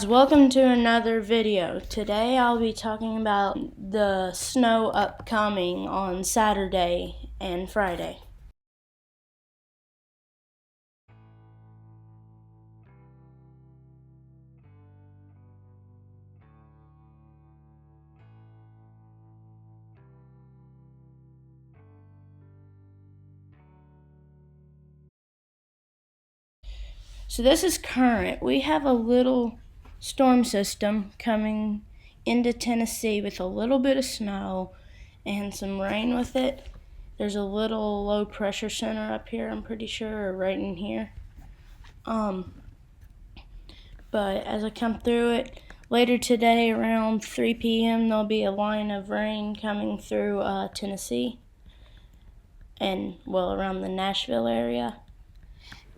Welcome to another video. Today I'll be talking about the snow upcoming on Saturday and Friday. So this is current. We have a little storm system coming into Tennessee with a little bit of snow and some rain with it. There's a little low pressure center up here, I'm pretty sure, or right in here. But as I come through it, later today around 3 p.m. there'll be a line of rain coming through Tennessee and, well, around the Nashville area.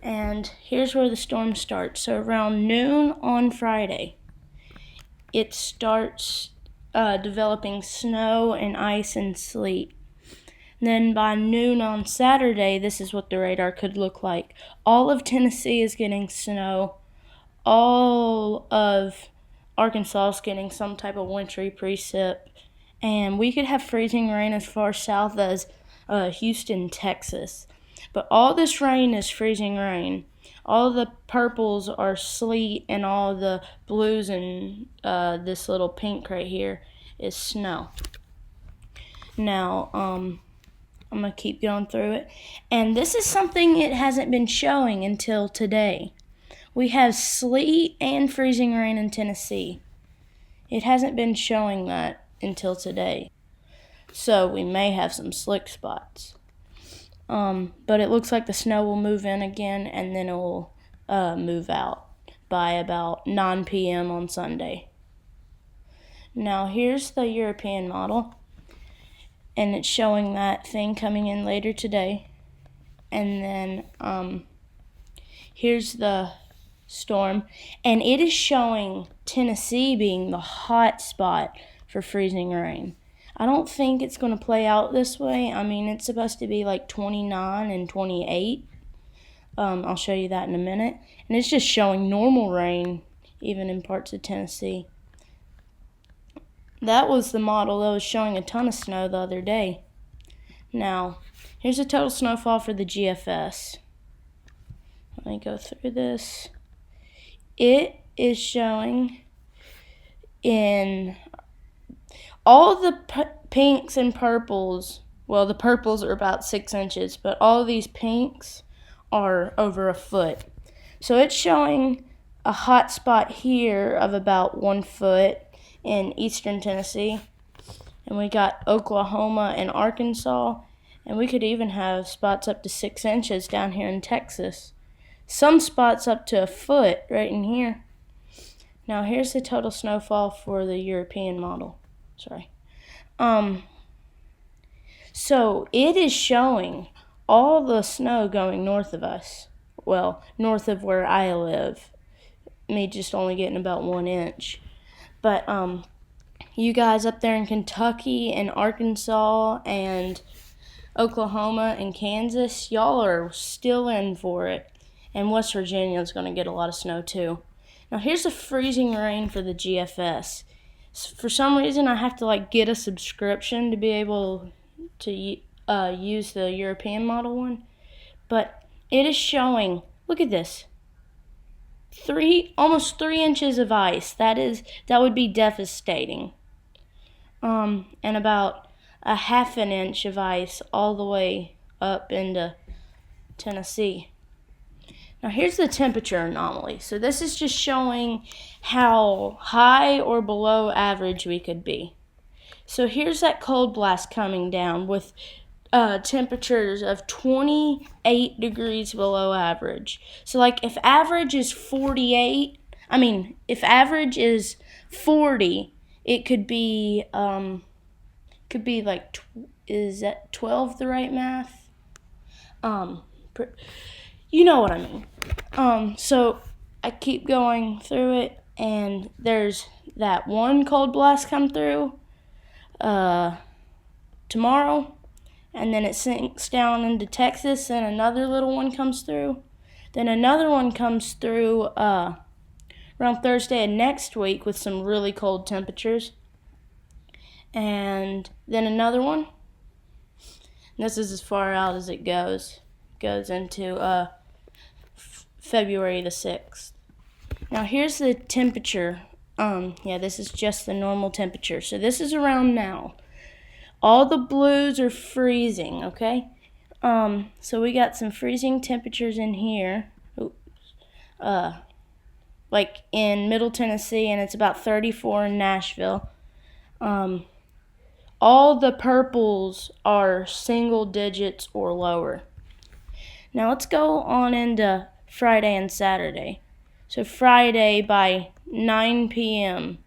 And here's where the storm starts. So around noon on Friday, it starts developing snow and ice and sleet. Then by noon on Saturday, this is what the radar could look like. All of Tennessee is getting snow. All of Arkansas is getting some type of wintry precip. And we could have freezing rain as far south as Houston, Texas. But all this rain is freezing rain. All the purples are sleet, and all the blues and this little pink right here is snow. Now, I'm going to keep going through it. And this is something it hasn't been showing until today. We have sleet and freezing rain in Tennessee. It hasn't been showing that until today. So we may have some slick spots. But it looks like the snow will move in again, and then it will move out by about 9 p.m. on Sunday. Now here's the European model, and it's showing that thing coming in later today. And then here's the storm, and it is showing Tennessee being the hot spot for freezing rain. I don't think it's going to play out this way. I mean, it's supposed to be like 29 and 28. I'll show you that in a minute. And it's just showing normal rain, even in parts of Tennessee. That was the model that was showing a ton of snow the other day. Now, here's the total snowfall for the GFS. Let me go through this. It is showing in all the pinks and purples. Well, the purples are about 6 inches, but all of these pinks are over a foot. So it's showing a hot spot here of about 1 foot in eastern Tennessee. And we got Oklahoma and Arkansas. And we could even have spots up to 6 inches down here in Texas. Some spots up to a foot right in here. Now here's the total snowfall for the European model. So it is showing all the snow going north of us. Well, north of where I live. Me just only getting about 1 inch. But you guys up there in Kentucky and Arkansas and Oklahoma and Kansas, y'all are still in for it. And West Virginia is going to get a lot of snow too. Now here's the freezing rain for the GFS. For some reason, I have to get a subscription to be able to use the European model one. But it is showing, look at this, almost 3 inches of ice. That would be devastating. And about a half an inch of ice all the way up into Tennessee. Now here's the temperature anomaly. So this is just showing how high or below average we could be. So here's that cold blast coming down with temperatures of 28 degrees below average. So if average is 48, if average is 40, it could be is that 12 the right math? You know what I mean. So I keep going through it, and there's that one cold blast come through tomorrow, and then it sinks down into Texas, and another little one comes through. Then another one comes through around Thursday of next week with some really cold temperatures. And then another one. And this is as far out as it goes. Goes into February the 6th. Now here's the temperature. This is just the normal temperature. So this is around now. All the blues are freezing, okay? So we got some freezing temperatures in here. Like in Middle Tennessee, and it's about 34 in Nashville. All the purples are single digits or lower. Now let's go on into Friday and Saturday. So Friday by 9 p.m.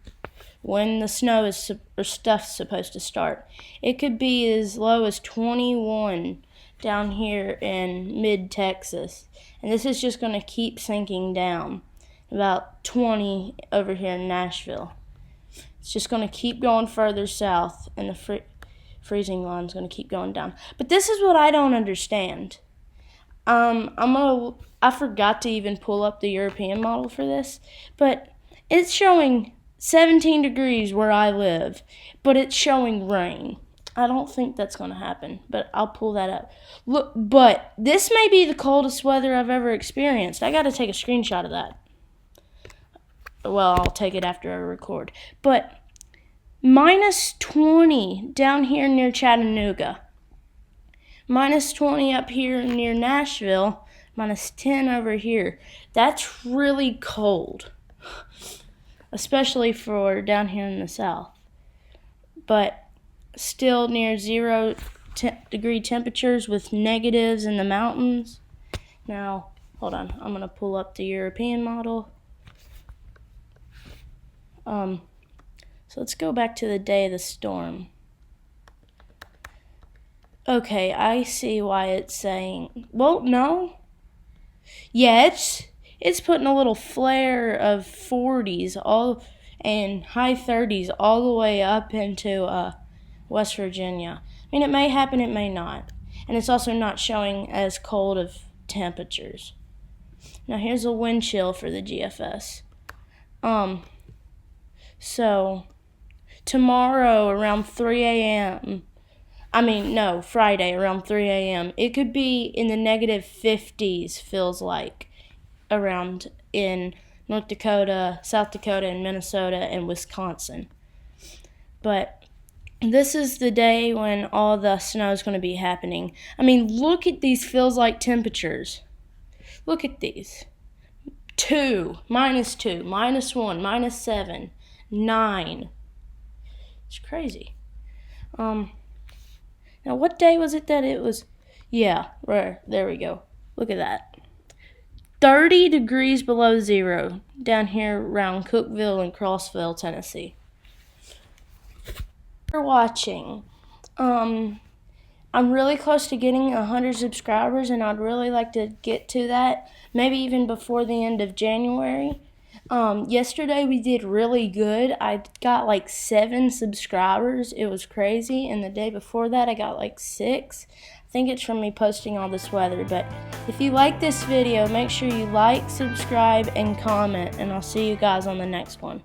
when the snow is or stuff's supposed to start, it could be as low as 21 down here in mid-Texas. And this is just going to keep sinking down. About 20 over here in Nashville. It's just going to keep going further south, and the freezing line is going to keep going down. But this is what I don't understand. I forgot to even pull up the European model for this, but it's showing 17 degrees where I live, but it's showing rain. I don't think that's going to happen, but I'll pull that up. Look, but this may be the coldest weather I've ever experienced. I got to take a screenshot of that. Well, I'll take it after I record. But minus 20 down here near Chattanooga. Minus 20 up here near Nashville. Minus 10 over here. That's really cold. Especially for down here in the south. But still near 0 degree temperatures with negatives in the mountains. Now, hold on. I'm going to pull up the European model. So let's go back to the day of the storm. Okay, I see why it's saying, well, no. Yeah, it's putting a little flare of 40s and high 30s all the way up into West Virginia. I mean, it may happen, it may not. And it's also not showing as cold of temperatures. Now here's a wind chill for the GFS. So, tomorrow around 3 a.m., Friday around 3 a.m., it could be in the negative 50s, feels like, around in North Dakota, South Dakota, and Minnesota, and Wisconsin. But this is the day when all the snow is going to be happening. I mean, look at these feels like temperatures. Look at these. 2, minus 2, minus 1, minus 7. 9. It's crazy. Now what day was it that it was? Yeah, right, there we go. Look at that. 30 degrees below zero down here around Cookeville and Crossville, Tennessee. Thanks for watching. I'm really close to getting 100 subscribers, and I'd really like to get to that, maybe even before the end of January. Yesterday we did really good. I got like 7 subscribers. It was crazy. And the day before that I got like 6. I think it's from me posting all this weather. But if you like this video, make sure you like, subscribe, and comment. And I'll see you guys on the next one.